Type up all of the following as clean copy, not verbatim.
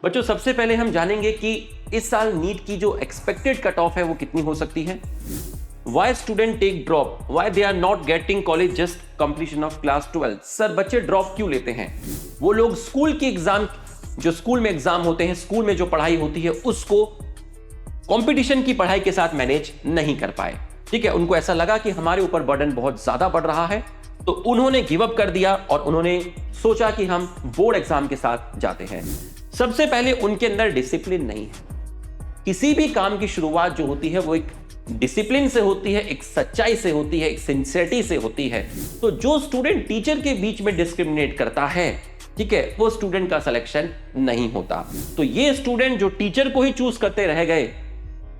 बच्चों सबसे पहले हम जानेंगे कि इस साल नीट की जो एक्सपेक्टेड कट ऑफ है वो कितनी हो सकती है। Why student take drop, why they are not getting college just completion of class 12। Sir बच्चे ड्रॉप क्यों लेते हैं? वो लोग स्कूल की एग्जाम, जो स्कूल में एग्जाम होते हैं, स्कूल में जो पढ़ाई होती है उसको कंपटीशन की पढ़ाई के साथ मैनेज नहीं कर पाए। ठीक है, उनको ऐसा लगा कि हमारे ऊपर बर्डन बहुत ज्यादा बढ़ रहा है, तो उन्होंने गिव अप कर दिया और उन्होंने सोचा कि हम बोर्ड एग्जाम के साथ जाते हैं। सबसे पहले उनके अंदर डिसिप्लिन नहीं है। किसी भी काम की शुरुआत जो होती है वो एक डिसिप्लिन से होती है, एक सच्चाई से होती है, एक सिंसियरिटी से होती है। तो जो स्टूडेंट टीचर के बीच में डिस्क्रिमिनेट करता है, ठीक है, वो स्टूडेंट का सिलेक्शन नहीं होता। तो ये स्टूडेंट जो टीचर को ही चूज करते रह गए,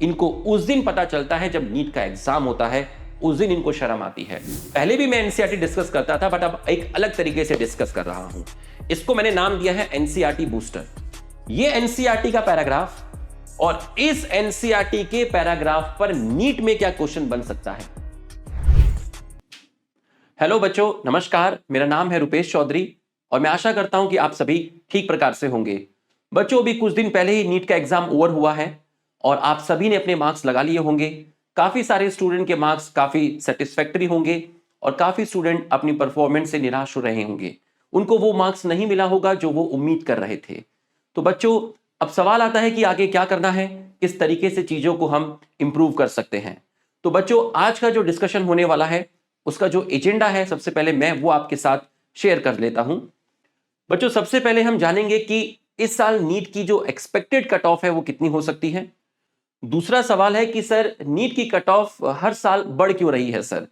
इनको उस दिन पता चलता है जब नीट का एग्जाम होता है, उस दिन इनको शर्म आती है। पहले भी मैं एनसीईआरटी डिस्कस करता था, बट अब एक अलग तरीके से डिस्कस कर रहा हूं। इसको मैंने नाम दिया है एनसीईआरटी बूस्टर। ये एनसीईआरटी का पैराग्राफ, और इस एनसीईआरटी के पैराग्राफ पर नीट में क्या क्वेश्चन बन सकता है। हेलो बच्चों, नमस्कार। मेरा नाम है रुपेश चौधरी और मैं आशा करता हूं कि आप सभी ठीक प्रकार से होंगे। बच्चों अभी कुछ दिन पहले ही नीट का एग्जाम ओवर हुआ है और आप सभी ने अपने मार्क्स लगा लिए होंगे। काफी सारे स्टूडेंट के मार्क्स काफी सेटिस्फैक्टरी होंगे और काफी स्टूडेंट अपनी परफॉर्मेंस से निराश हो रहे होंगे। उनको वो मार्क्स नहीं मिला होगा जो वो उम्मीद कर रहे थे। तो बच्चों अब सवाल आता है कि आगे क्या करना है, किस तरीके से चीजों को हम इंप्रूव कर सकते हैं। तो बच्चों आज का जो डिस्कशन होने वाला है उसका जो एजेंडा है, सबसे पहले मैं वो आपके साथ शेयर कर लेता हूं। बच्चों सबसे पहले हम जानेंगे कि इस साल नीट की जो एक्सपेक्टेड कट ऑफ है वो कितनी हो सकती है। दूसरा सवाल है कि सर नीट की कट ऑफ हर साल बढ़ क्यों रही है सर,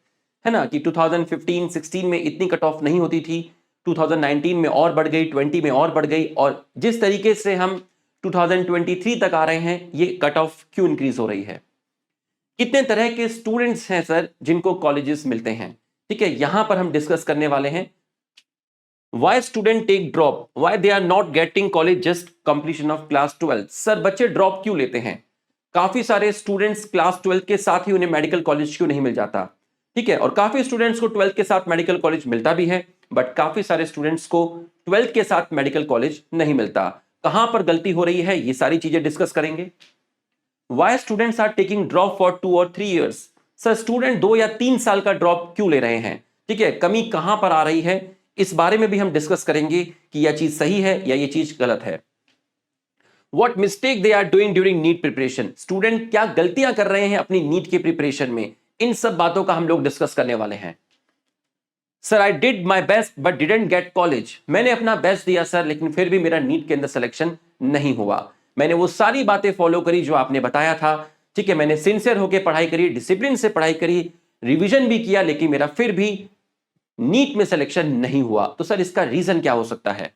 है ना, कि 2015-16 में इतनी कट ऑफ नहीं होती थी, 2019 में और बढ़ गई, 20 में और बढ़ गई, और जिस तरीके से हम 2023 तक आ रहे हैं ये कट ऑफ क्यों इंक्रीज हो रही है। कितने तरह के स्टूडेंट्स हैं सर जिनको कॉलेजेस मिलते हैं, ठीक है, यहां पर हम डिस्कस करने वाले हैं। Why student take drop, why they are not getting college just completion of class 12। Sir बच्चे ड्रॉप क्यों लेते हैं? काफी सारे स्टूडेंट्स क्लास 12 के साथ ही उन्हें मेडिकल कॉलेज क्यों नहीं मिल जाता, ठीक है, और काफी स्टूडेंट्स को 12th के साथ मेडिकल कॉलेज मिलता भी है, बट काफी सारे स्टूडेंट्स को 12th के साथ मेडिकल कॉलेज नहीं मिलता। कहां पर गलती हो रही है ये सारी चीजें डिस्कस करेंगे। Why students are taking drop for 2 और 3 ईयर्स। सर स्टूडेंट 2 या 3 साल का ड्रॉप क्यों ले रहे हैं, ठीक है, कमी कहां पर आ रही है, इस बारे में भी हम डिस्कस करेंगे कि यह चीज सही है या यह चीज गलत है। What mistake they are doing during NEET preparation? Student क्या गलतियां कर रहे हैं अपनी नीट के प्रिपरेशन में, इन सब बातों का हम लोग डिस्कस करने वाले हैं। Sir I did my best but didn't get college. मैंने अपना बेस्ट दिया सर, लेकिन फिर भी मेरा नीट के अंदर सिलेक्शन नहीं हुआ। मैंने वो सारी बातें फॉलो करी जो आपने बताया था, ठीक है, मैंने सिंसियर होकर पढ़ाई करी, डिसिप्लिन से पढ़ाई करी, रिविजन भी किया, लेकिन मेरा फिर भी नीट में सिलेक्शन नहीं हुआ। तो सर इसका रीजन क्या हो सकता है।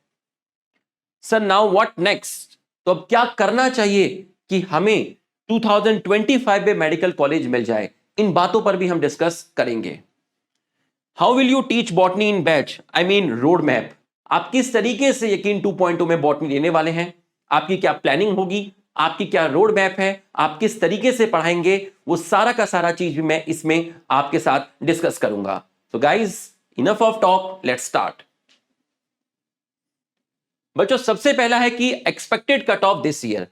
सर नाउ व्हाट नेक्स्ट, तो अब क्या करना चाहिए कि हमें 2025 में मेडिकल कॉलेज मिल जाए, इन बातों पर भी हम डिस्कस करेंगे। How will you teach botany in batch, I mean road map. आप किस तरीके से यकीन 2.0 में बॉटनी लेने वाले हैं, आपकी क्या प्लानिंग होगी, आपकी क्या रोड मैप है, आप किस तरीके से पढ़ाएंगे, वो सारा का सारा चीज भी मैं इसमें आपके साथ डिस्कस करूंगा। तो guys enough of talk, let's start. बच्चों सबसे पहला है कि expected cut off this year.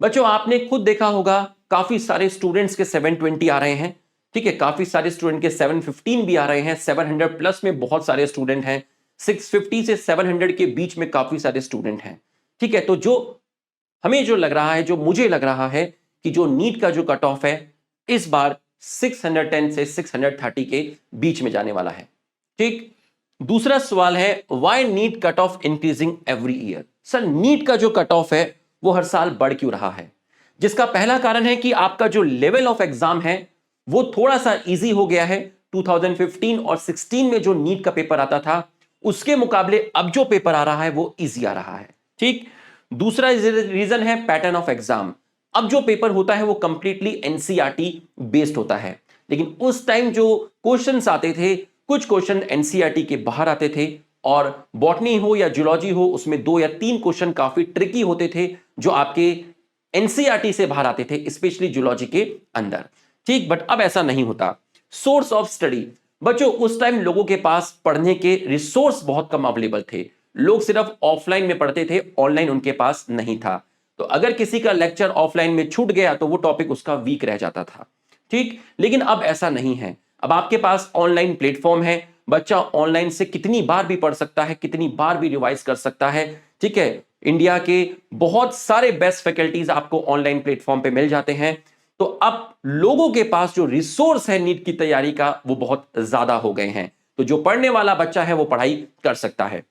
बच्चों आपने खुद देखा होगा काफी सारे स्टूडेंट्स के 720 आ रहे हैं, ठीक है, काफी सारे स्टूडेंट के 715 भी आ रहे हैं, 700 प्लस में बहुत सारे स्टूडेंट हैं, 650 से 700 के बीच में काफी सारे स्टूडेंट हैं, ठीक है। तो जो हमें जो लग रहा है, जो मुझे लग रहा है कि जो नीट का जो कट ऑफ है इस बार 610 से 630 के बीच में जाने वाला है, ठीक। दूसरा सवाल है why NEET cut off increasing every year. Sir NEET का जो कट ऑफ है वो हर साल बढ़ क्यों रहा है, जिसका पहला कारण है कि आपका जो लेवल ऑफ एग्जाम है वो थोड़ा सा इजी हो गया है। 2015 और 16 में जो नीट का पेपर आता था उसके मुकाबले अब जो पेपर आ रहा है वो इजी आ रहा है, ठीक। दूसरा रीजन है पैटर्न ऑफ एग्जाम। अब जो पेपर होता है वो कंप्लीटली एनसीईआरटी बेस्ड होता है, लेकिन उस टाइम जो क्वेश्चंस आते थे, कुछ क्वेश्चन एनसीईआरटी के बाहर आते थे, और बॉटनी हो या जूलॉजी हो उसमें 2 या 3 क्वेश्चन काफी ट्रिकी होते थे जो आपके एनसीईआरटी से बाहर आते थे, स्पेशली जूलॉजी के अंदर, ठीक। बट अब ऐसा नहीं होता। सोर्स ऑफ स्टडी, बच्चों उस टाइम लोगों के पास पढ़ने के रिसोर्स बहुत कम अवेलेबल थे, लोग सिर्फ ऑफलाइन में पढ़ते थे, ऑनलाइन उनके पास नहीं था। तो अगर किसी का लेक्चर ऑफलाइन में छूट गया तो वो टॉपिक उसका वीक रह जाता था। ठीक, लेकिन अब ऐसा नहीं है। अब आपके पास ऑनलाइन प्लेटफॉर्म है, बच्चा ऑनलाइन से कितनी बार भी पढ़ सकता है, कितनी बार भी रिवाइज कर सकता है। ठीक है, इंडिया के बहुत सारे बेस्ट फैकल्टीज आपको ऑनलाइन प्लेटफॉर्म पे मिल जाते हैं। तो अब लोगों के पास जो रिसोर्स है नीट की तैयारी का वो बहुत ज्यादा हो गए हैं। तो जो पढ़ने वाला बच्चा है वो पढ़ाई कर सकता है।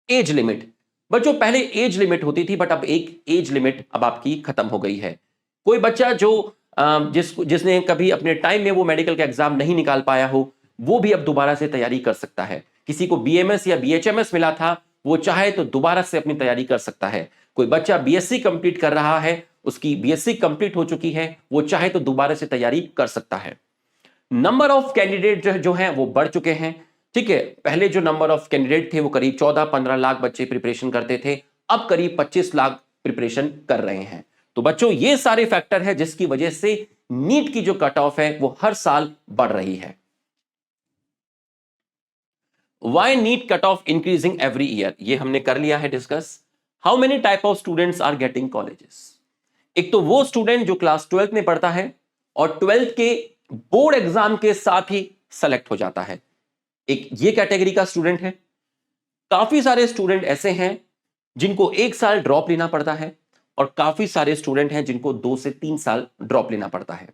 एज लिमिट, बच्चों पहले एज लिमिट होती थी, बट अब एक एज लिमिट अब आपकी खत्म हो गई है। कोई बच्चा जो जिसने कभी अपने टाइम में वो मेडिकल का एग्जाम नहीं निकाल पाया हो, वो भी अब दोबारा से तैयारी कर सकता है। किसी को बीएमएस या बीएचएमएस मिला था, वो चाहे तो दोबारा से अपनी तैयारी कर सकता है। कोई बच्चा बीएससी कंप्लीट कर रहा है, उसकी बीएससी कंप्लीट हो चुकी है, वो चाहे तो दोबारा से तैयारी कर सकता है। नंबर ऑफ कैंडिडेट जो हैं वो बढ़ चुके हैं। ठीक है, पहले जो नंबर ऑफ कैंडिडेट थे वो करीब 14-15 लाख बच्चे प्रिपरेशन करते थे, अब करीब 25 लाख प्रिपरेशन कर रहे हैं। तो बच्चों ये सारे फैक्टर है जिसकी वजह से नीट की जो कट ऑफ है वो हर साल बढ़ रही है। Why NEET cut off increasing every year, ये हमने कर लिया है discuss. How many type of students are getting colleges. एक तो वो स्टूडेंट जो क्लास 12th में पढ़ता है और 12th के बोर्ड एग्जाम के साथ ही सेलेक्ट हो जाता है, एक ये कैटेगरी का स्टूडेंट है। काफी सारे स्टूडेंट ऐसे हैं जिनको 1 साल ड्रॉप लेना पड़ता है और काफी सारे स्टूडेंट हैं जिनको 2 से 3 साल ड्रॉप लेना पड़ता है।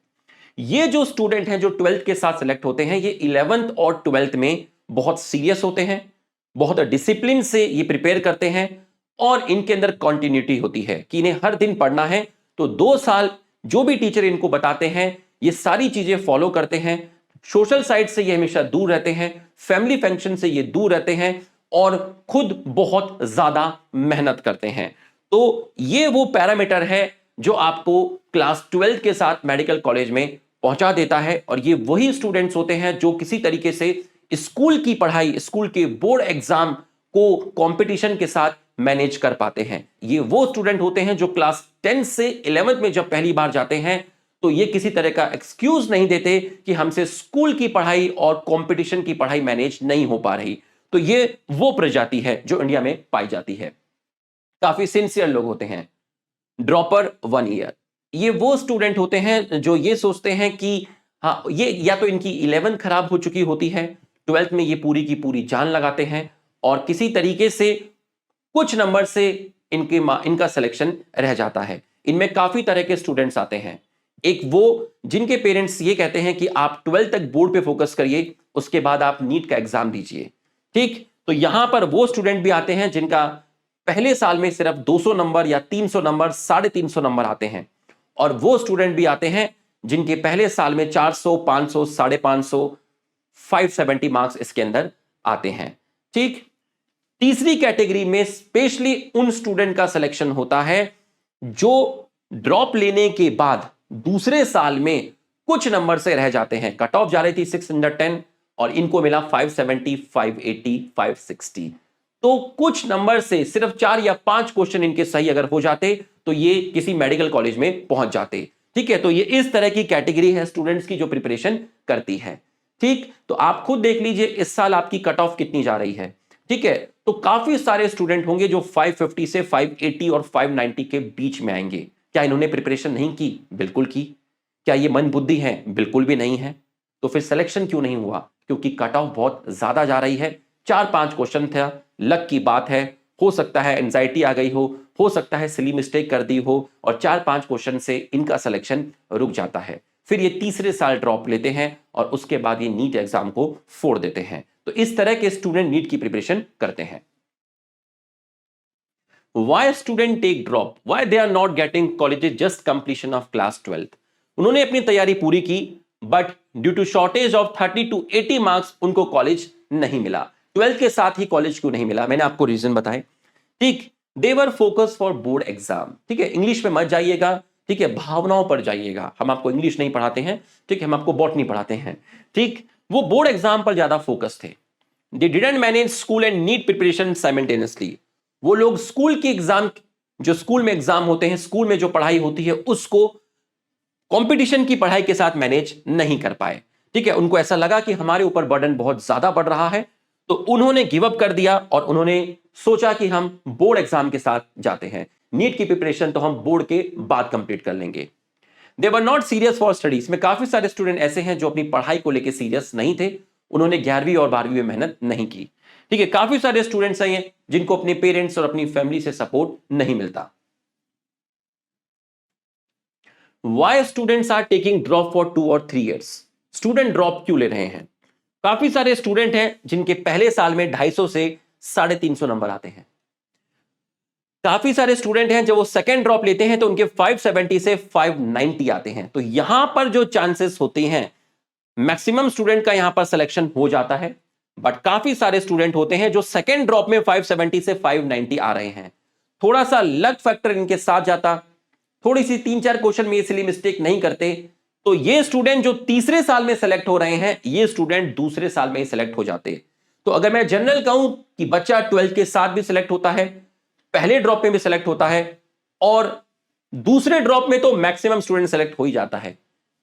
ये जो स्टूडेंट हैं जो 12th के साथ सेलेक्ट होते हैं, ये 11th और 12th में बहुत सीरियस होते हैं, बहुत डिसिप्लिन से ये प्रिपेयर करते हैं और इनके अंदर कॉन्टिन्यूटी होती है कि इन्हें हर दिन पढ़ना है। तो 2 साल जो भी टीचर इनको बताते हैं ये सारी चीजें फॉलो करते हैं। सोशल साइड से ये हमेशा दूर रहते हैं, फैमिली फंक्शन से ये दूर रहते हैं और खुद बहुत ज्यादा मेहनत करते हैं। तो ये वो पैरामीटर है जो आपको क्लास 12 के साथ मेडिकल कॉलेज में पहुंचा देता है। और ये वही स्टूडेंट्स होते हैं जो किसी तरीके से स्कूल की पढ़ाई, स्कूल के बोर्ड एग्जाम को कंपटीशन के साथ मैनेज कर पाते हैं। ये वो स्टूडेंट होते हैं जो क्लास 10 से 11th में जब पहली बार जाते हैं तो ये किसी तरह का एक्सक्यूज नहीं देते कि हमसे स्कूल की पढ़ाई और कंपटीशन की पढ़ाई मैनेज नहीं हो पा रही। तो ये वो प्रजाति है जो इंडिया में पाई जाती है। काफी सिंसियर लोग होते हैं। ड्रॉपर 1 ईयर, ये वो स्टूडेंट होते हैं जो ये सोचते हैं कि हाँ, ये या तो इनकी 11th खराब हो चुकी होती है, 12th में ये पूरी की पूरी जान लगाते हैं और किसी तरीके से कुछ नंबर से इनका सिलेक्शन रह जाता है। इनमें काफी तरह के स्टूडेंट्स आते हैं। एक वो जिनके पेरेंट्स ये कहते हैं कि आप 12th तक बोर्ड पे फोकस करिए, उसके बाद आप नीट का एग्जाम दीजिए। ठीक, तो यहां पर वो स्टूडेंट भी आते हैं जिनका पहले साल में सिर्फ 200 नंबर या 300 नंबर, 350 नंबर आते हैं। और वो स्टूडेंट भी आते हैं जिनके पहले साल में 400, 500, 550, 570 मार्क्स इसके अंदर आते हैं। ठीक, तीसरी कैटेगरी में स्पेशली उन स्टूडेंट का सिलेक्शन होता है जो ड्रॉप लेने के बाद दूसरे साल में कुछ नंबर से रह जाते हैं। कट ऑफ जा रही थी 610 और इनको मिला 570, 580, 560। तो कुछ नंबर से सिर्फ 4 या 5 क्वेश्चन इनके सही अगर हो जाते तो ये किसी मेडिकल कॉलेज में पहुंच जाते। ठीक है, तो ये इस तरह की कैटेगरी है स्टूडेंट्स की जो प्रिपरेशन करती है। ठीक, तो आप खुद देख लीजिए इस साल आपकी कट ऑफ कितनी जा रही है। ठीक है, तो काफी सारे स्टूडेंट होंगे जो 550 से 580 और 590 के बीच में आएंगे। क्या इन्होंने प्रिपरेशन नहीं की? बिल्कुल की। क्या ये मन बुद्धि है? बिल्कुल भी नहीं है। तो फिर सिलेक्शन क्यों नहीं हुआ? क्योंकि कट ऑफ बहुत ज्यादा जा रही है। 4-5 क्वेश्चन था, लक की बात है, हो सकता है एंजाइटी आ गई हो सकता है सिली मिस्टेक कर दी हो और 4-5 क्वेश्चन से इनका सिलेक्शन रुक जाता है। फिर ये तीसरे साल ड्रॉप लेते हैं और उसके बाद ये नीट एग्जाम को फोड़ देते हैं। तो इस तरह के स्टूडेंट नीट की प्रिपरेशन करते हैं। Why student take drop? Why they are not getting colleges just completion of class 12th? उन्होंने अपनी तैयारी पूरी की but due to shortage of 30 to 80 marks उनको कॉलेज नहीं मिला। 12th के साथ ही कॉलेज क्यों नहीं मिला? मैंने आपको रीजन बताए। ठीक, दे वर फोकस फॉर बोर्ड एग्जाम। ठीक है, इंग्लिश में मत जाइएगा। ठीक है, भावनाओं पर जाइएगा। हम आपको इंग्लिश नहीं पढ़ाते हैं। ठीक है, हम आपको बॉटनी पढ़ाते हैं। ठीक, वो बोर्ड एग्जाम पर ज्यादा फोकस थे। They didn't manage school and NEET preparation simultaneously. वो लोग स्कूल की एग्जाम, जो स्कूल में एग्जाम होते हैं, स्कूल में जो पढ़ाई होती है उसको कंपटीशन की पढ़ाई के साथ मैनेज नहीं कर पाए। ठीक है, उनको ऐसा लगा कि हमारे ऊपर बर्डन बहुत ज्यादा बढ़ रहा है तो उन्होंने गिव अप कर दिया और उन्होंने सोचा कि हम बोर्ड एग्जाम के साथ जाते हैं, नीट की प्रिपरेशन तो हम बोर्ड के बाद कंप्लीट कर लेंगे। They were not serious for studies में काफी सारे स्टूडेंट ऐसे हैं जो अपनी पढ़ाई को लेकर सीरियस नहीं थे, उन्होंने 11वीं और 12वीं में मेहनत नहीं की। ठीक है, काफी सारे स्टूडेंट्स हैं जिनको अपने पेरेंट्स और अपनी फैमिली से सपोर्ट नहीं मिलता। Why students are taking drop for 2 और 3 ईयर्स, स्टूडेंट ड्रॉप क्यों ले रहे हैं? काफी सारे स्टूडेंट हैं जिनके पहले साल में 250 से 350 नंबर आते हैं। काफी सारे स्टूडेंट हैं जब वो सेकेंड ड्रॉप लेते हैं तो उनके 570 से 590 आते हैं। तो यहां पर जो चांसेस होते हैं, मैक्सिमम स्टूडेंट का यहां पर सिलेक्शन हो जाता है, बट काफी सारे स्टूडेंट होते हैं जो सेकेंड ड्रॉप में 570 से 590 आ रहे हैं। थोड़ा सा लक फैक्टर इनके साथ जाता, थोड़ी सी 3-4 क्वेश्चन में इसलिए मिस्टेक नहीं करते, तो ये स्टूडेंट जो तीसरे साल में सेलेक्ट हो रहे हैं, ये स्टूडेंट दूसरे साल में ही सेलेक्ट हो जाते। तो अगर मैं जनरल कहूं कि बच्चा 12th के साथ भी सिलेक्ट होता है, पहले ड्रॉप में भी सिलेक्ट होता है, और दूसरे ड्रॉप में तो मैक्सिमम स्टूडेंट सेलेक्ट हो ही जाता है।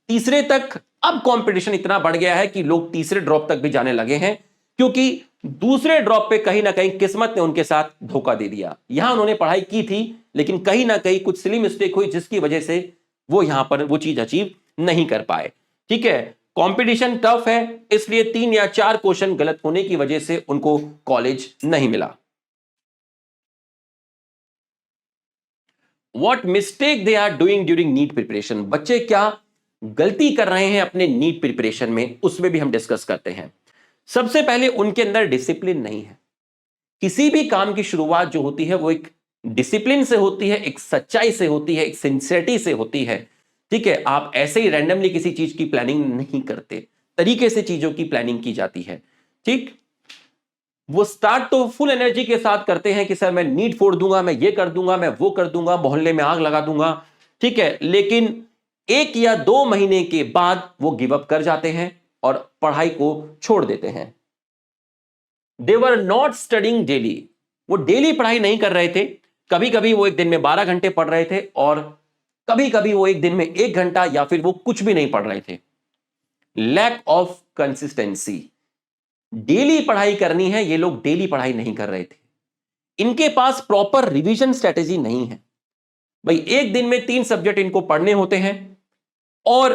तीसरे तक अब कंपटीशन इतना बढ़ गया है कि लोग तीसरे ड्रॉप तक भी जाने लगे हैं, क्योंकि दूसरे ड्रॉप पे कहीं ना कहीं किस्मत ने उनके साथ धोखा दे दिया। यहां उन्होंने पढ़ाई की थी, लेकिन कहीं ना कहीं कुछ सिली मिस्टेक हुई जिसकी वजह से वो यहां पर वो चीज अचीव नहीं कर पाए। ठीक है, कंपटीशन टफ है, इसलिए 3 या 4 क्वेश्चन गलत होने की वजह से उनको कॉलेज नहीं मिला। What mistake they are doing during NEET preparation, बच्चे क्या गलती कर रहे हैं अपने नीट प्रिपरेशन में, उसमें भी हम डिस्कस करते हैं। सबसे पहले उनके अंदर डिसिप्लिन नहीं है। किसी भी काम की शुरुआत जो होती है वो एक डिसिप्लिन से होती है, एक सच्चाई से होती है, एक सिंसियरिटी से होती है। ठीक है, आप ऐसे ही रैंडमली किसी चीज की प्लानिंग नहीं करते, तरीके से चीजों की प्लानिंग की जाती है। ठीक, वो स्टार्ट तो फुल एनर्जी के साथ करते हैं कि सर मैं नीट फोड़ दूंगा, मैं ये कर दूंगा, मैं वो कर दूंगा, मोहल्ले में आग लगा दूंगा। ठीक है, लेकिन 1 या 2 महीने के बाद वो गिव अप कर जाते हैं और पढ़ाई को छोड़ देते हैं। दे वर नॉट स्टडिंग डेली, वो डेली पढ़ाई नहीं कर रहे थे। कभी कभी वो एक दिन में 12 घंटे पढ़ रहे थे, और कभी कभी वो एक दिन में 1 घंटा, या फिर वो कुछ भी नहीं पढ़ रहे थे। लैक ऑफ कंसिस्टेंसी, डेली पढ़ाई करनी है, ये लोग डेली पढ़ाई नहीं कर रहे थे। इनके पास प्रॉपर रिवीजन स्ट्रेटेजी नहीं है। भाई एक दिन में 3 सब्जेक्ट इनको पढ़ने होते हैं, और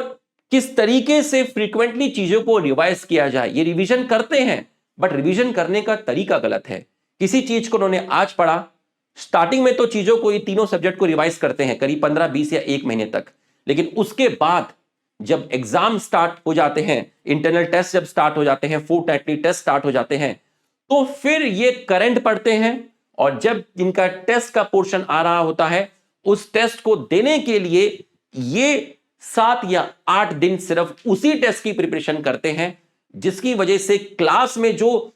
किस तरीके से फ्रीक्वेंटली चीजों को रिवाइज किया जाए, ये रिवीजन करते हैं, बट रिवीजन करने का तरीका गलत है। किसी चीज को उन्होंने आज पढ़ा, स्टार्टिंग में तो चीजों को, ये तीनों सब्जेक्ट को रिवाइज करते हैं करीब 15-20 या 1 महीने तक, लेकिन उसके बाद जब एग्जाम स्टार्ट हो जाते हैं, इंटरनल टेस्ट जब स्टार्ट हो जाते हैं, फोर्टनाइटली टेस्ट स्टार्ट हो जाते हैं, तो फिर ये करंट पढ़ते हैं, और जब इनका टेस्ट का पोर्शन आ रहा होता है, उस टेस्ट को देने के लिए ये 7 या 8 दिन सिर्फ उसी टेस्ट की प्रिपरेशन करते हैं, जिसकी वजह से क्लास में जो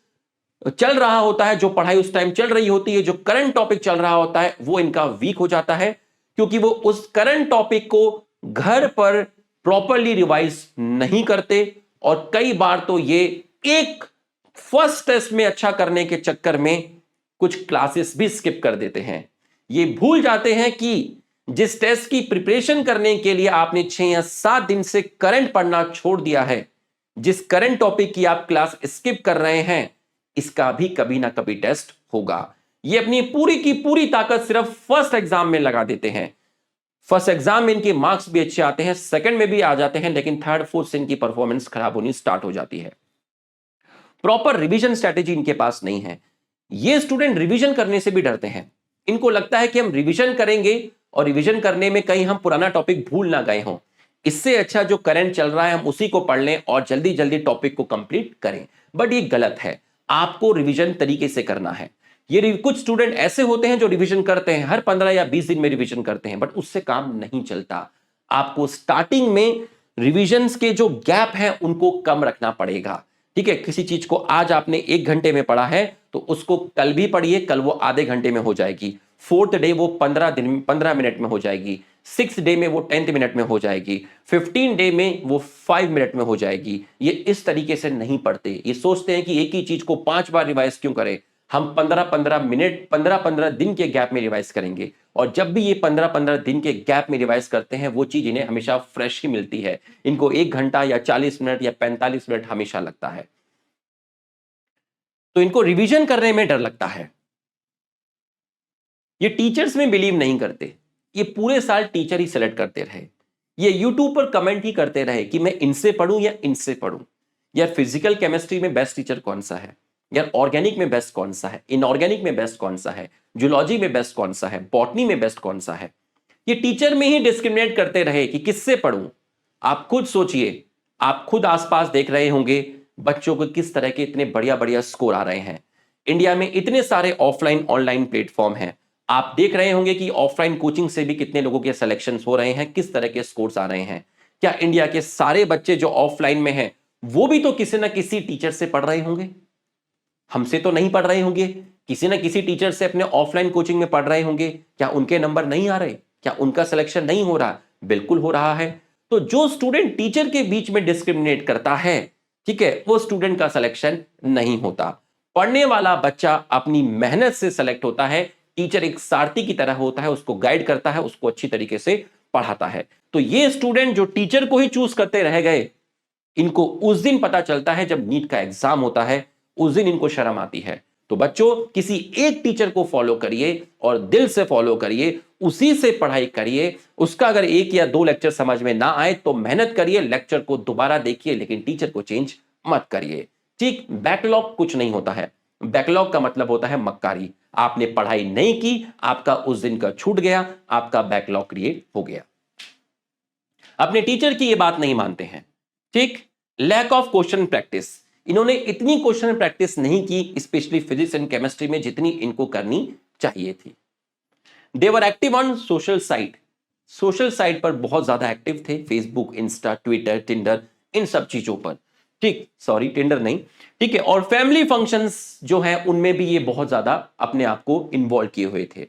चल रहा होता है, जो पढ़ाई उस टाइम चल रही होती है, जो करंट टॉपिक चल रहा होता है, वो इनका वीक हो जाता है, क्योंकि वो उस करंट टॉपिक को घर पर प्रॉपरली रिवाइज नहीं करते। और कई बार तो ये एक फर्स्ट टेस्ट में अच्छा करने के चक्कर में कुछ क्लासेस भी स्किप कर देते हैं। ये भूल जाते हैं कि जिस टेस्ट की प्रिपरेशन करने के लिए आपने 6 या 7 दिन से करंट पढ़ना छोड़ दिया है, जिस करंट टॉपिक की आप क्लास स्किप कर रहे हैं, इसका भी कभी ना कभी टेस्ट होगा। ये अपनी पूरी की पूरी ताकत सिर्फ फर्स्ट एग्जाम में लगा देते हैं। फर्स्ट एग्जाम में इनके मार्क्स भी अच्छे आते हैं, सेकंड में भी आ जाते हैं, लेकिन थर्ड फोर्थ से इनकी परफॉर्मेंस खराब होनी स्टार्ट हो जाती है। प्रॉपर रिवीजन स्ट्रेटेजी इनके पास नहीं है। ये स्टूडेंट रिवीजन करने से भी डरते हैं। इनको लगता है कि हम रिवीजन करेंगे और रिवीजन करने में कहीं हम पुराना टॉपिक भूल ना गए हों, इससे अच्छा जो करंट चल रहा है हम उसी को पढ़ लें और जल्दी जल्दी टॉपिक को कंप्लीट करें। बट ये गलत है, आपको रिवीजन तरीके से करना है। ये कुछ स्टूडेंट ऐसे होते हैं जो रिवीजन करते हैं, हर 15 या 20 दिन में रिवीजन करते हैं, बट उससे काम नहीं चलता। आपको स्टार्टिंग में रिवीजन्स के जो गैप हैं उनको कम रखना पड़ेगा। ठीक है, किसी चीज को आज आपने 1 घंटे में पढ़ा है तो उसको कल भी पढ़िए, कल वो आधे घंटे में हो जाएगी, 4th डे वो 15 मिनट में हो जाएगी, 6th डे में वो 10 मिनट में हो जाएगी, 15 डे में वो 5 मिनट में हो जाएगी। ये इस तरीके से नहीं पढ़ते। ये सोचते हैं कि एक ही चीज को 5 बार रिवाइज क्यों करें, हम 15-15 मिनट 15-15 दिन के गैप में रिवाइज करेंगे। और जब भी ये 15-15 दिन के गैप में रिवाइज करते हैं, वो चीज इन्हें हमेशा फ्रेश ही मिलती है। इनको 1 घंटा या 40 मिनट या 45 मिनट हमेशा लगता है। तो इनको रिवीजन करने में डर लगता है। ये टीचर्स में बिलीव नहीं करते, ये पूरे साल टीचर ही सेलेक्ट करते रहे, ये यूट्यूब पर कमेंट ही करते रहे कि मैं इनसे पढ़ूं या इनसे पढ़ूं, यार फिजिकल केमिस्ट्री में बेस्ट टीचर कौन सा है, यार ऑर्गेनिक में बेस्ट कौन सा है, इनऑर्गेनिक में बेस्ट कौन सा है, जूलॉजी में बेस्ट कौन सा है, बॉटनी में बेस्ट कौन सा है। ये टीचर में ही डिस्क्रिमिनेट करते रहे कि किससे पढ़ूं। आप खुद सोचिए, आप खुद आसपास देख रहे होंगे बच्चों को किस तरह के इतने बढ़िया बढ़िया स्कोर आ रहे हैं। इंडिया में इतने सारे ऑफलाइन ऑनलाइन प्लेटफॉर्म हैं, आप देख रहे होंगे कि ऑफलाइन कोचिंग से भी कितने लोगों के सिलेक्शंस हो रहे हैं, किस तरह के स्कोर्स आ रहे हैं। क्या इंडिया के सारे बच्चे जो ऑफलाइन में हैं वो भी तो किसी ना किसी टीचर से पढ़ रहे होंगे? हमसे तो नहीं पढ़ रहे होंगे, किसी ना किसी टीचर से अपने ऑफलाइन कोचिंग में पढ़ रहे होंगे। क्या उनके नंबर नहीं आ रहे? क्या उनका सिलेक्शन नहीं हो रहा? बिल्कुल हो रहा है। तो जो स्टूडेंट टीचर के बीच में डिस्क्रिमिनेट करता है, ठीक है, वो स्टूडेंट का सिलेक्शन नहीं होता। पढ़ने वाला बच्चा अपनी मेहनत से सेलेक्ट होता है, टीचर एक सारथी की तरह होता है, उसको गाइड करता है, उसको अच्छी तरीके से पढ़ाता है। तो ये स्टूडेंट जो टीचर को ही चूज करते रह गए, इनको उस दिन पता चलता है जब नीट का एग्जाम होता है, उस दिन इनको शर्म आती है। तो बच्चों, किसी एक टीचर को फॉलो करिए और दिल से फॉलो करिए, उसी से पढ़ाई करिए। उसका अगर एक या दो लेक्चर समझ में ना आए तो मेहनत करिए, लेक्चर को दोबारा देखिए, लेकिन टीचर को चेंज मत करिए। ठीक, बैकलॉग कुछ नहीं होता है। बैकलॉग का मतलब होता है मक्कारी। आपने पढ़ाई नहीं की, आपका उस दिन का छूट गया, आपका बैकलॉग क्रिएट हो गया। अपने टीचर की यह बात नहीं मानते हैं। ठीक, लैक ऑफ क्वेश्चन प्रैक्टिस। इन्होंने इतनी क्वेश्चन प्रैक्टिस नहीं की, स्पेशली फिजिक्स एंड केमिस्ट्री में, जितनी इनको करनी चाहिए थी। They were active on social site. Social site पर बहुत ज्यादा एक्टिव थे, फेसबुक, इंस्टा, ट्विटर, टिंडर, इन सब चीजों पर। ठीक, सॉरी टिंडर नहीं, ठीक है। और फैमिली फंक्शंस जो है उनमें भी ये बहुत ज्यादा अपने आप को इन्वॉल्व किए हुए थे।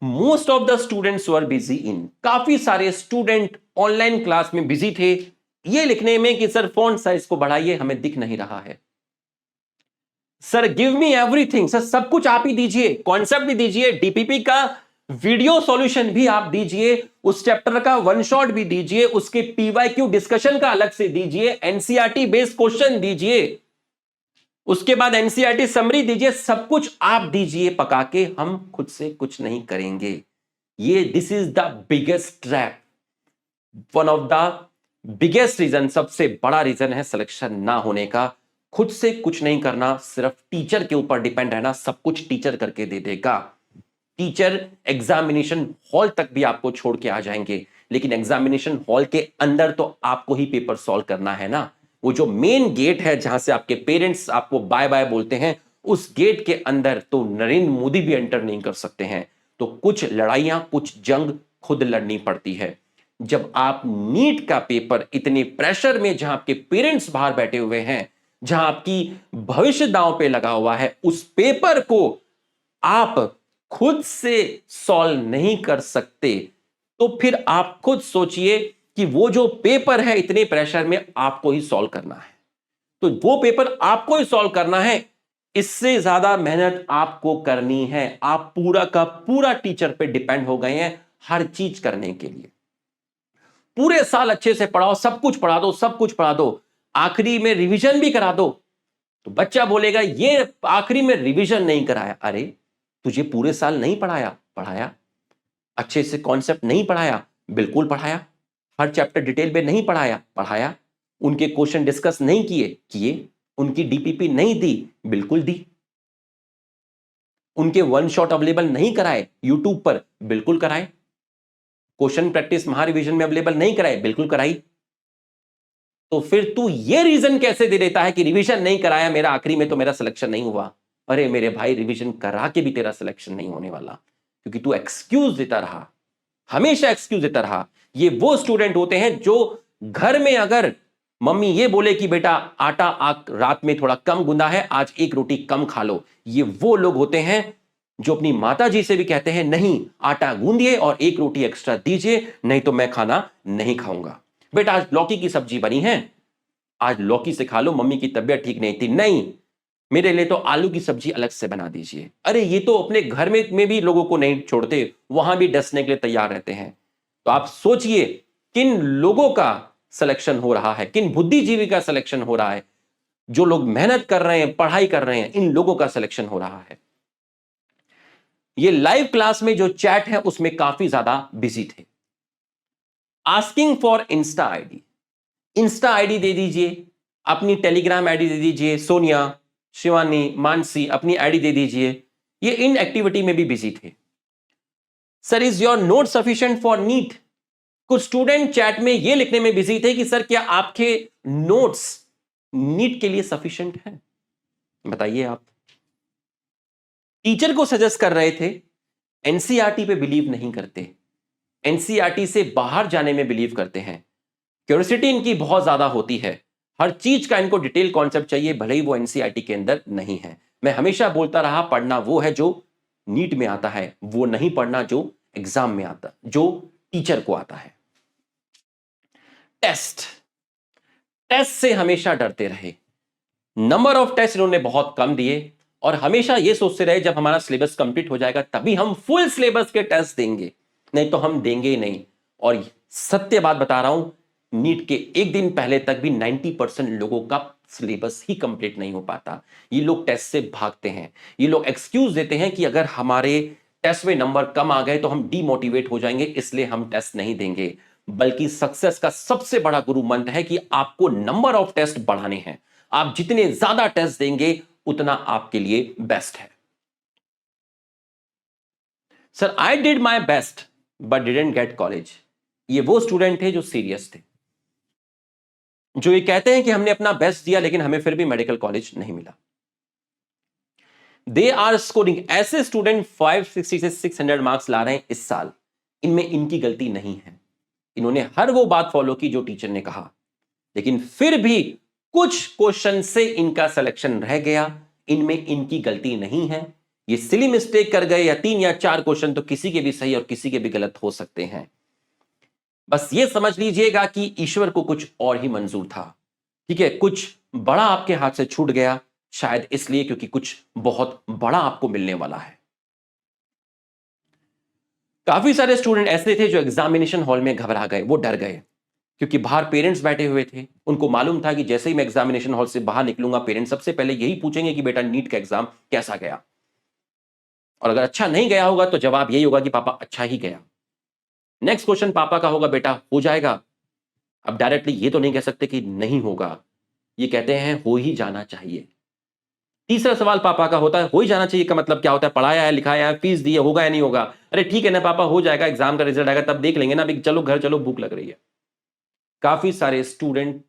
Most of the students were busy in, काफी सारे स्टूडेंट ऑनलाइन क्लास में बिजी थे ये लिखने में कि सर फॉन्ट साइज को बढ़ाइए, हमें दिख नहीं रहा है। Sir give me everything, sir सब कुछ आप ही दीजिए, कॉन्सेप्ट भी दीजिए, डीपीपी का वीडियो सॉल्यूशन भी आप दीजिए, उस चैप्टर का वन शॉट भी दीजिए, उसके पीवाईक्यू डिस्कशन का अलग से दीजिए, एनसीईआरटी बेस्ड क्वेश्चन दीजिए, उसके बाद एनसीईआरटी समरी दीजिए, सब कुछ आप दीजिए पका के, हम खुद से कुछ नहीं करेंगे। ये this is the biggest trap, one of the biggest reason, सबसे बड़ा रीजन है सिलेक्शन ना होने का। खुद से कुछ नहीं करना, सिर्फ टीचर के ऊपर डिपेंड रहना, सब कुछ टीचर करके दे देगा। टीचर एग्जामिनेशन हॉल तक भी आपको छोड़ के आ जाएंगे, लेकिन एग्जामिनेशन हॉल के अंदर तो आपको ही पेपर सॉल्व करना है ना। वो जो मेन गेट है जहां से आपके पेरेंट्स आपको बाय बाय बोलते हैं, उस गेट के अंदर तो नरेंद्र मोदी भी एंटर नहीं कर सकते हैं। तो कुछ लड़ाइयां, कुछ जंग खुद लड़नी पड़ती है। जब आप नीट का पेपर इतने प्रेशर में, जहां आपके पेरेंट्स बाहर बैठे हुए हैं, जहां आपकी भविष्य दांव पे लगा हुआ है, उस पेपर को आप खुद से सॉल्व नहीं कर सकते, तो फिर आप खुद सोचिए कि वो जो पेपर है इतने प्रेशर में आपको ही सॉल्व करना है, तो वो पेपर आपको ही सॉल्व करना है, इससे ज्यादा मेहनत आपको करनी है। आप पूरा का पूरा टीचर पे डिपेंड हो गए हैं हर चीज करने के लिए। पूरे साल अच्छे से पढ़ाओ, सब कुछ पढ़ा दो, सब कुछ पढ़ा दो, आखिरी में रिवीजन भी करा दो, तो बच्चा बोलेगा ये आखिरी में रिवीजन नहीं कराया। अरे तुझे पूरे साल नहीं पढ़ाया? पढ़ाया। अच्छे से कॉन्सेप्ट नहीं पढ़ाया? बिल्कुल पढ़ाया। हर चैप्टर डिटेल में नहीं पढ़ाया? पढ़ाया। उनके क्वेश्चन डिस्कस नहीं किए? किए। उनकी डीपीपी नहीं दी? बिल्कुल दी। उनके वन शॉट अवेलेबल नहीं कराए यूट्यूब पर? बिल्कुल कराए। क्वेश्चन प्रैक्टिस महारिवीजन में अवेलेबल नहीं कराए? बिल्कुल कराई। तो फिर तू ये रीजन कैसे दे देता है कि रिवीजन नहीं कराया मेरा, आखिरी में तो मेरा सिलेक्शन नहीं हुआ? अरे मेरे भाई, रिवीजन करा के भी तेरा सिलेक्शन नहीं होने वाला, क्योंकि तू एक्सक्यूज देता रहा, हमेशा एक्सक्यूज देता रहा। ये वो स्टूडेंट होते हैं जो घर में अगर मम्मी ये बोले कि बेटा आटा रात में थोड़ा कम गूंदा है, आज एक रोटी कम खा लो, ये वो लोग होते हैं जो अपनी माता जी से भी कहते हैं नहीं आटा गूंदिए और एक रोटी एक्स्ट्रा दीजिए, नहीं तो मैं खाना नहीं खाऊंगा। बेटा आज लौकी की सब्जी बनी है, आज लौकी से खा लो, मम्मी की तबीयत ठीक नहीं थी, नहीं मेरे लिए तो आलू की सब्जी अलग से बना दीजिए। अरे ये तो अपने घर में भी लोगों को नहीं छोड़ते, वहां भी डसने के लिए तैयार रहते हैं। तो आप सोचिए किन लोगों का सिलेक्शन हो रहा है, किन बुद्धिजीवी का सिलेक्शन हो रहा है। जो लोग मेहनत कर रहे हैं, पढ़ाई कर रहे हैं, इन लोगों का सिलेक्शन हो रहा है। ये लाइव क्लास में जो चैट है उसमें काफी ज्यादा बिजी थे। Asking for Insta ID, Insta ID दे दीजिए, अपनी टेलीग्राम आईडी दे दीजिए, सोनिया, शिवानी, मानसी अपनी आईडी दे दीजिए। ये इन एक्टिविटी में भी बिजी थे। Sir is your note sufficient for NEET, कुछ स्टूडेंट चैट में ये लिखने में बिजी थे कि सर क्या आपके नोट्स नीट के लिए सफिशिएंट है? बताइए आप। टीचर को सजेस्ट कर रहे थे, एनसीईआरटी पे बिलीव नहीं करते, एनसीईआरटी से बाहर जाने में बिलीव करते हैं। क्यूरियोसिटी इनकी बहुत ज्यादा होती है, हर चीज का इनको डिटेल कॉन्सेप्ट चाहिए, भले ही वो एनसीईआरटी के अंदर नहीं है। मैं हमेशा बोलता रहा, पढ़ना वो है जो नीट में आता है, वो नहीं पढ़ना जो एग्जाम में आता, जो टीचर को आता है। टेस्ट, टेस्ट से हमेशा डरते रहे। नंबर ऑफ टेस्ट इन्होंने बहुत कम दिए और हमेशा ये सोचते रहे जब हमारा सिलेबस कंप्लीट हो जाएगा तभी हम फुल सिलेबस के टेस्ट देंगे, नहीं तो हम देंगे ही नहीं। और सत्य बात बता रहा हूं, नीट के एक दिन पहले तक भी 90% लोगों का सिलेबस ही कंप्लीट नहीं हो पाता। ये लोग टेस्ट से भागते हैं, ये लोग एक्सक्यूज देते हैं कि अगर हमारे टेस्ट में नंबर कम आ गए तो हम डीमोटिवेट हो जाएंगे, इसलिए हम टेस्ट नहीं देंगे। बल्कि सक्सेस का सबसे बड़ा गुरु मंत्र है कि आपको नंबर ऑफ टेस्ट बढ़ाने हैं। आप जितने ज्यादा टेस्ट देंगे उतना आपके लिए बेस्ट है। Sir I did my best but didn't get college, ये वो स्टूडेंट थे जो सीरियस थे, जो ये कहते हैं कि हमने अपना बेस्ट दिया लेकिन हमें फिर भी मेडिकल कॉलेज नहीं मिला। दे आर स्कोरिंग, ऐसे स्टूडेंट 560 से 600 मार्क्स ला रहे हैं इस साल, इनमें इनकी गलती नहीं है। इन्होंने हर वो बात फॉलो की जो टीचर ने कहा, लेकिन फिर भी कुछ क्वेश्चन से इनका सिलेक्शन रह गया, इनमें इनकी गलती नहीं है। ये सिली मिस्टेक कर गए या 3 या 4 क्वेश्चन तो किसी के भी सही और किसी के भी गलत हो सकते हैं। बस ये समझ लीजिएगा कि ईश्वर को कुछ और ही मंजूर था। ठीक है, कुछ बड़ा आपके हाथ से छूट गया, शायद इसलिए क्योंकि कुछ बहुत बड़ा आपको मिलने वाला है। काफी सारे स्टूडेंट ऐसे थे जो एग्जामिनेशन हॉल में घबरा गए, वो डर गए, क्योंकि बाहर पेरेंट्स बैठे हुए थे। उनको मालूम था कि जैसे ही मैं एग्जामिनेशन हॉल से बाहर निकलूंगा, पेरेंट्स सबसे पहले यही पूछेंगे कि बेटा नीट का एग्जाम कैसा गया, और अगर अच्छा नहीं गया होगा तो जवाब यही होगा कि पापा अच्छा ही गया। नेक्स्ट क्वेश्चन पापा का होगा, बेटा हो जाएगा। अब डायरेक्टली ये तो नहीं कह सकते कि नहीं होगा, ये कहते हैं हो ही जाना चाहिए। तीसरा सवाल पापा का होता है, हो ही जाना चाहिए का मतलब क्या होता है? पढ़ाया है, लिखाया है, फीस दी है, होगा या नहीं होगा? अरे ठीक है ना पापा, हो जाएगा, एग्जाम का रिजल्ट आएगा तब देख लेंगे ना, अभी चलो घर चलो, भूख लग रही है। काफी सारे स्टूडेंट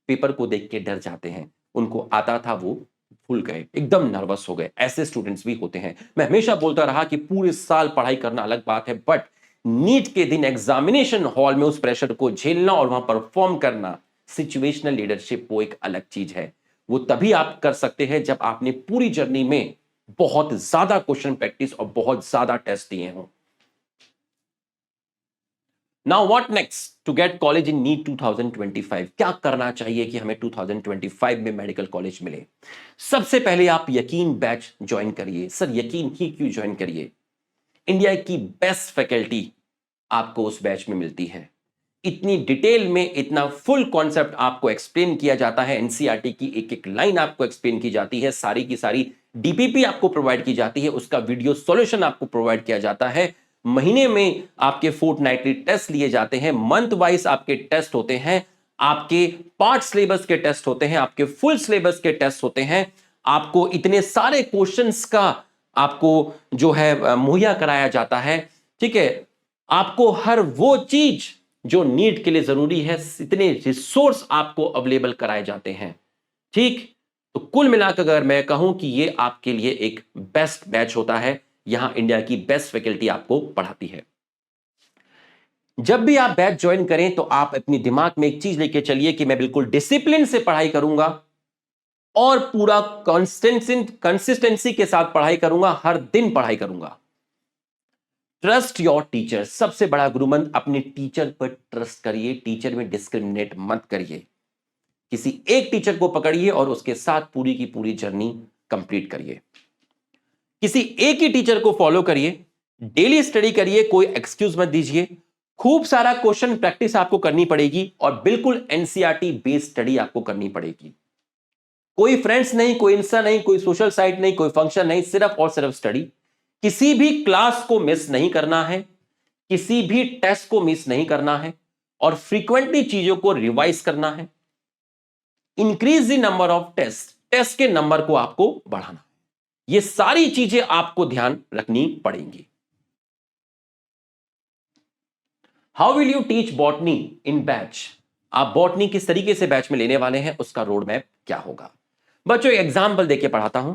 पेपर को देख के डर जाते हैं, उनको आता था वो भूल गए, एकदम नर्वस हो गए। ऐसे स्टूडेंट्स भी होते हैं। मैं हमेशा बोलता रहा कि पूरे साल पढ़ाई करना अलग बात है, बट नीट के दिन एग्जामिनेशन हॉल में उस प्रेशर को झेलना और वहां परफॉर्म करना, सिचुएशनल लीडरशिप, वो एक अलग चीज है। वो तभी आप कर सकते हैं जब आपने पूरी जर्नी में बहुत ज्यादा क्वेश्चन प्रैक्टिस और बहुत ज्यादा टेस्ट दिए हों। Now what next to get college in NEET 2025? क्या करना चाहिए कि हमें 2025 में मेडिकल कॉलेज मिले? सबसे पहले आप यकीन बैच ज्वाइन करिए। सर यकीन ही क्यों ज्वाइन करिए? इंडिया की बेस्ट फैकल्टी आपको उस बैच में मिलती है। इतनी डिटेल में इतना फुल कॉन्सेप्ट आपको एक्सप्लेन किया जाता है, एनसीईआरटी की एक एक लाइन आपको एक्सप्लेन की जाती है, सारी की सारी डीपीपी आपको प्रोवाइड की जाती है, उसका वीडियो सॉल्यूशन आपको प्रोवाइड किया जाता है। महीने में आपके फोर्टनाइटली टेस्ट लिए जाते हैं, मंथ वाइज आपके टेस्ट होते हैं, आपके पार्ट सिलेबस के टेस्ट होते हैं, आपके फुल सिलेबस के टेस्ट होते हैं। आपको इतने सारे क्वेश्चंस का आपको जो है मुहैया कराया जाता है। ठीक है, आपको हर वो चीज जो नीट के लिए जरूरी है, इतने रिसोर्स आपको अवेलेबल कराए जाते हैं। ठीक, तो कुल मिलाकर अगर मैं कहूं कि ये आपके लिए एक बेस्ट बैच होता है, यहां इंडिया की बेस्ट फैकल्टी आपको पढ़ाती है। जब भी आप बैच ज्वाइन करें तो आप अपने दिमाग में एक चीज लेके चलिए कि मैं बिल्कुल डिसिप्लिन से पढ़ाई करूंगा और पूरा कंसिस्टेंसी के साथ पढ़ाई करूंगा, हर दिन पढ़ाई करूंगा। ट्रस्ट योर टीचर, सबसे बड़ा गुरुमंत्र, अपने टीचर पर ट्रस्ट करिए, टीचर में डिस्क्रिमिनेट मत करिए। किसी एक टीचर को पकड़िए और उसके साथ पूरी की पूरी जर्नी कंप्लीट करिए। किसी एक ही टीचर को फॉलो करिए, डेली स्टडी करिए, कोई एक्सक्यूज मत दीजिए। खूब सारा क्वेश्चन प्रैक्टिस आपको करनी पड़ेगी और बिल्कुल एनसीईआरटी बेस्ड स्टडी आपको करनी पड़ेगी। कोई फ्रेंड्स नहीं, कोई इंस्टा नहीं, कोई सोशल साइट नहीं, कोई फंक्शन नहीं, सिर्फ और सिर्फ स्टडी। किसी भी क्लास को मिस नहीं करना है, किसी भी टेस्ट को मिस नहीं करना है, और फ्रीक्वेंटली चीजों को रिवाइज करना है। Increase the number of test, test के नंबर को आपको बढ़ाना है। ये सारी चीजें आपको ध्यान रखनी पड़ेंगी। How will you teach botany in batch? आप बॉटनी किस तरीके से बैच में लेने वाले हैं, उसका रोड मैप क्या होगा? बच्चों एक एग्जाम्पल देके पढ़ाता हूं।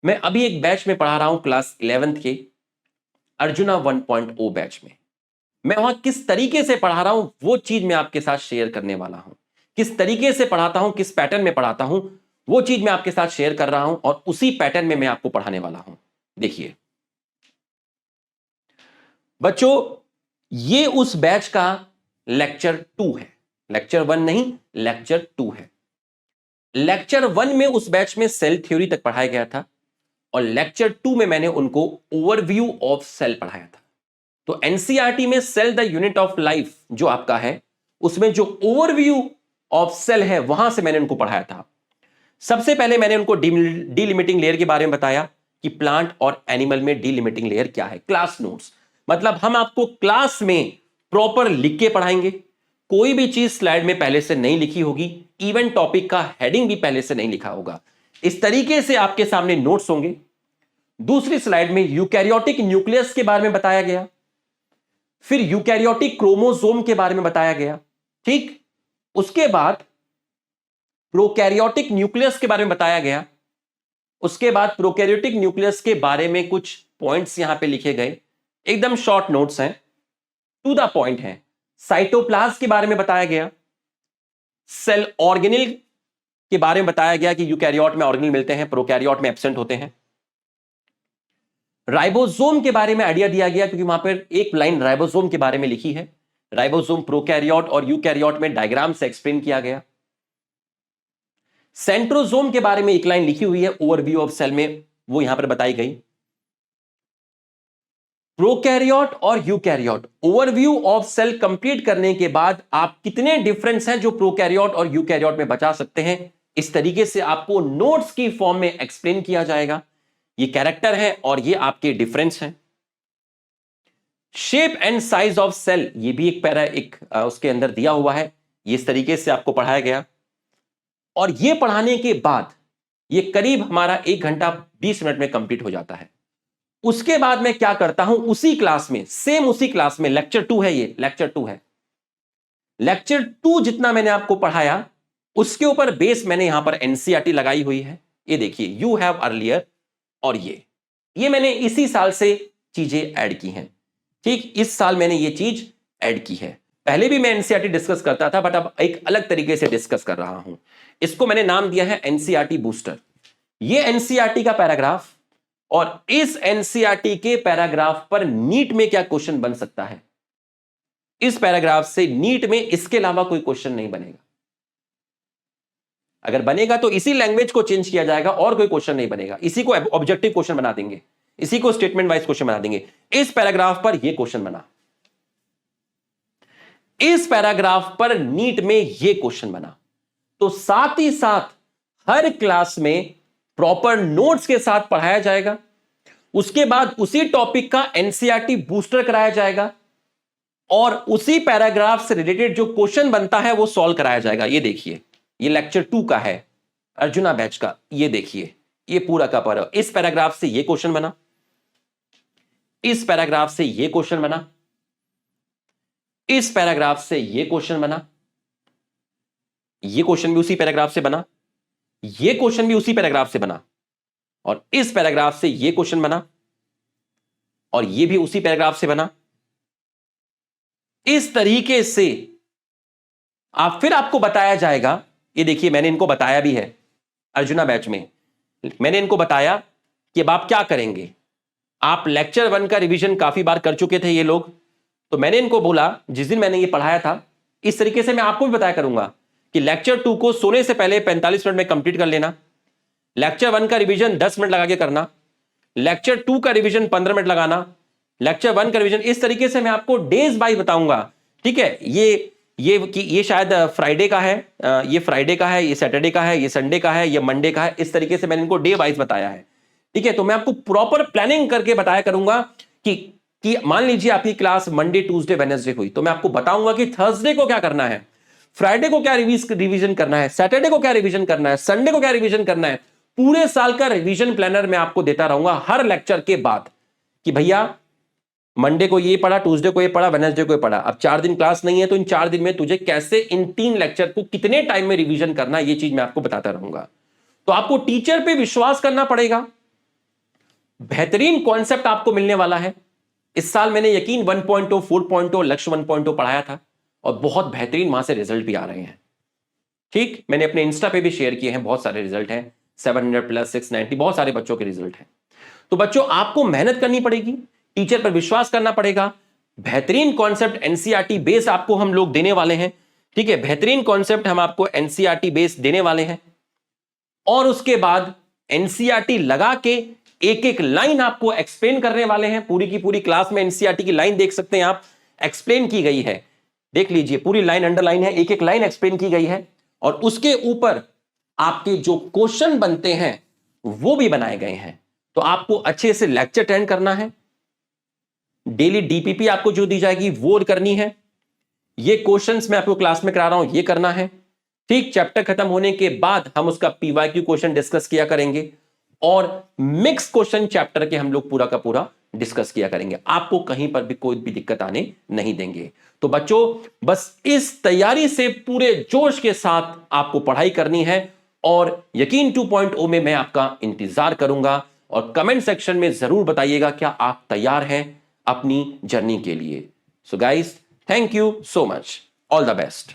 मैं अभी एक बैच में पढ़ा रहा हूं क्लास 11th के अर्जुना 1.0 बैच में। मैं वहां किस तरीके से पढ़ा रहा हूं वो चीज मैं आपके साथ शेयर करने वाला हूं। किस तरीके से पढ़ाता हूं, किस पैटर्न में पढ़ाता हूं, वो चीज मैं आपके साथ शेयर कर रहा हूं, और उसी पैटर्न में मैं आपको पढ़ाने वाला हूं। देखिए बच्चों, ये उस बैच का लेक्चर 2 है। लेक्चर 1 नहीं, लेक्चर 2 है। लेक्चर 1 में उस बैच में सेल थ्योरी तक पढ़ाया गया था, और लेक्चर 2 में मैंने उनको ओवरव्यू ऑफ सेल पढ़ाया था। तो एनसीईआरटी में cell the unit of life जो आपका है, उसमें जो ओवरव्यू ऑफ सेल है वहां से मैंने उनको पढ़ाया था। सबसे पहले मैंने उनको डीलिमिटिंग लेयर के बारे में बताया कि प्लांट और एनिमल में डीलिमिटिंग लेयर क्या है। क्लास नोट्स मतलब हम आपको क्लास में प्रॉपर लिख के पढ़ाएंगे। कोई भी चीज स्लाइड में पहले से नहीं लिखी होगी, इवन टॉपिक का हेडिंग भी पहले से नहीं लिखा होगा। इस तरीके से आपके सामने नोट्स होंगे। दूसरी स्लाइड में यूकैरियोटिक न्यूक्लियस के बारे में बताया गया, फिर यूकैरियोटिक क्रोमोसोम के बारे में बताया गया, ठीक। उसके बाद प्रोकैरियोटिक न्यूक्लियस के बारे में बताया गया। उसके बाद प्रोकैरियोटिक न्यूक्लियस के बारे में कुछ पॉइंट्स यहां पे लिखे गए, एकदम शॉर्ट नोट्स हैं, टू द पॉइंट हैं। साइटोप्लाज्म के बारे में बताया गया, सेल ऑर्गेनेल के बारे में बताया गया कि यूकैरियोट में ऑर्गेनेल मिलते हैं, प्रोकैरियोट में एब्सेंट होते हैं। राइबोसोम के बारे में आइडिया दिया गया, क्योंकि वहां पर एक लाइन राइबोसोम के बारे में लिखी है। राइबोसोम प्रोकैरियोट और यूकैरियोट में डायग्राम से एक्सप्लेन किया गया। सेंट्रोसोम के बारे में एक लाइन लिखी हुई है ओवरव्यू ऑफ सेल में, वो यहां पर बताई गई। प्रोकैरियोट और eukaryote overview of cell complete करने के बाद आप कितने डिफरेंस हैं जो प्रोकैरियोट और यूकैरियोट में बचा सकते हैं, इस तरीके से आपको नोट्स की फॉर्म में एक्सप्लेन किया जाएगा। ये कैरेक्टर है और ये आपके डिफरेंस हैं। Shape and size of cell, ये भी एक पैरा उसके अंदर दिया हुआ है। ये इस तरीके से आपको पढ़ाया गया, और ये पढ़ाने के बाद ये करीब हमारा 1 घंटा 20 मिनट में कंप्लीट हो जाता है। उसके बाद मैं क्या करता हूं, उसी क्लास में, सेम उसी क्लास में, लेक्चर 2 है, ये लेक्चर 2 है। लेक्चर 2 जितना मैंने आपको पढ़ाया उसके ऊपर बेस मैंने यहां पर एनसीईआरटी लगाई हुई है। ये देखिए, यू हैव अर्लियर, और ये मैंने इसी साल से चीजें ऐड की हैं, ठीक। इस साल मैंने ये चीज ऐड की है। पहले भी मैं एनसीईआरटी डिस्कस करता था, बट अब एक अलग तरीके से डिस्कस कर रहा हूं। इसको मैंने नाम दिया है एनसीईआरटी बूस्टर। ये एनसीईआरटी का पैराग्राफ, और इस एनसीईआरटी के पैराग्राफ पर नीट में क्या क्वेश्चन बन सकता है, इस पैराग्राफ से नीट में इसके अलावा कोई क्वेश्चन नहीं बनेगा। अगर बनेगा तो इसी लैंग्वेज को चेंज किया जाएगा, और कोई क्वेश्चन नहीं बनेगा। इसी को ऑब्जेक्टिव क्वेश्चन बना देंगे, इसी को स्टेटमेंट वाइज क्वेश्चन बना देंगे। इस पैराग्राफ पर यह क्वेश्चन बना, इस पैराग्राफ पर नीट में यह क्वेश्चन बना। तो साथ ही साथ हर क्लास में प्रॉपर नोट्स के साथ पढ़ाया जाएगा। उसके बाद उसी टॉपिक का एनसीईआरटी बूस्टर कराया जाएगा, और उसी पैराग्राफ से रिलेटेड जो क्वेश्चन बनता है वो सॉल्व कराया जाएगा। ये देखिए, ये लेक्चर 2 का है, अर्जुना बैच का। ये देखिए, ये पूरा का पूरा इस पैराग्राफ से ये क्वेश्चन बना, इस पैराग्राफ से ये क्वेश्चन बना, इस पैराग्राफ से ये क्वेश्चन बना, ये क्वेश्चन भी उसी पैराग्राफ से बना, ये क्वेश्चन भी उसी पैराग्राफ से बना, और इस पैराग्राफ से ये क्वेश्चन बना, और ये भी उसी पैराग्राफ से बना। इस तरीके से फिर आपको बताया जाएगा। ये देखिए, मैंने इनको बताया भी है अर्जुना बैच में। मैंने इनको बताया कि अब आप क्या करेंगे। आप लेक्चर 1 का रिवीजन काफी बार कर चुके थे ये लोग, तो मैंने इनको बोला, जिस दिन मैंने ये पढ़ाया था, इस तरीके से मैं आपको भी बताया करूंगा कि लेक्चर 2 को सोने से पहले 45 मिनट में कंप्लीट कर लेना, लेक्चर 1 का रिवीजन 10 मिनट लगा के करना, लेक्चर 2 का रिवीजन 15 मिनट लगाना, लेक्चर 1 का रिवीजन। इस तरीके से मैं आपको डेज बाय बताऊंगा, ठीक है। ये ये शायद फ्राइडे का है, ये फ्राइडे का है, ये सैटरडे का है, ये संडे का है, ये मंडे का है। इस तरीके से मैंने इनको डे वाइज बताया है, ठीक है। तो मैं आपको प्रॉपर प्लानिंग करके बताया करूंगा कि मान लीजिए आपकी क्लास मंडे ट्यूसडे वेडनेसडे हुई, तो मैं आपको बताऊंगा कि थर्सडे को क्या करना है, फ्राइडे को क्या रिवीजन करना है, सैटरडे को क्या रिवीजन करना है, संडे को क्या रिवीजन करना है। पूरे साल का रिवीजन प्लानर मैं आपको देता रहूंगा हर लेक्चर के बाद, कि भैया मंडे को ये पढ़ा, ट्यूसडे को ये पढ़ा, वेडनेसडे को ये पढ़ा। अब 4 दिन क्लास नहीं है, तो इन 4 दिन में तुझे कैसे इन 3 लेक्चर को कितने टाइम में रिवीजन करना है, ये चीज मैं आपको बताता रहूंगा। तो आपको टीचर पे विश्वास करना पड़ेगा। बेहतरीन कॉन्सेप्ट आपको मिलने वाला है। इस साल मैंने यकीन 1.0, 4.0, लक्ष्य 1.0 पढ़ाया था और बहुत बेहतरीन वहां से रिजल्ट भी आ रहे हैं। ठीक, मैंने अपने इंस्टा पे भी शेयर किए हैं, बहुत सारे रिजल्ट हैं, 700+, 690, बहुत सारे बच्चों के रिजल्ट हैं। तो बच्चों आपको मेहनत करनी पड़ेगी, टीचर पर विश्वास करना पड़ेगा। बेहतरीन कॉन्सेप्ट एनसीईआरटी बेस आपको हम लोग देने वाले हैं, ठीक है। बेहतरीन कॉन्सेप्ट हम आपको एनसीईआरटी बेस देने वाले हैं और उसके बाद एनसीईआरटी लगा के एक एक लाइन आपको एक्सप्लेन करने वाले हैं। पूरी की पूरी क्लास में एनसीईआरटी की लाइन देख सकते हैं आप, एक्सप्लेन की गई है, देख लीजिए पूरी लाइन अंडरलाइन है, एक एक लाइन एक्सप्लेन की गई है और उसके ऊपर आपके जो क्वेश्चन बनते हैं वो भी बनाए गए हैं। तो आपको अच्छे से लेक्चर अटेंड करना है, डेली डीपीपी आपको जो दी जाएगी वो करनी है, ये क्वेश्चंस मैं आपको क्लास में करा रहा हूं ये करना है। ठीक, चैप्टर खत्म होने के बाद हम उसका पीवाईक्यू क्वेश्चन डिस्कस किया करेंगे और मिक्स क्वेश्चन चैप्टर के हम लोग पूरा का पूरा डिस्कस किया करेंगे। आपको कहीं पर भी कोई भी दिक्कत आने नहीं देंगे। तो बच्चों बस इस तैयारी से पूरे जोश के साथ आपको पढ़ाई करनी है और यकीन 2.0 में मैं आपका इंतजार करूंगा और कमेंट सेक्शन में जरूर बताइएगा क्या आप तैयार हैं अपनी जर्नी के लिए। So guys, thank you so much, all the best.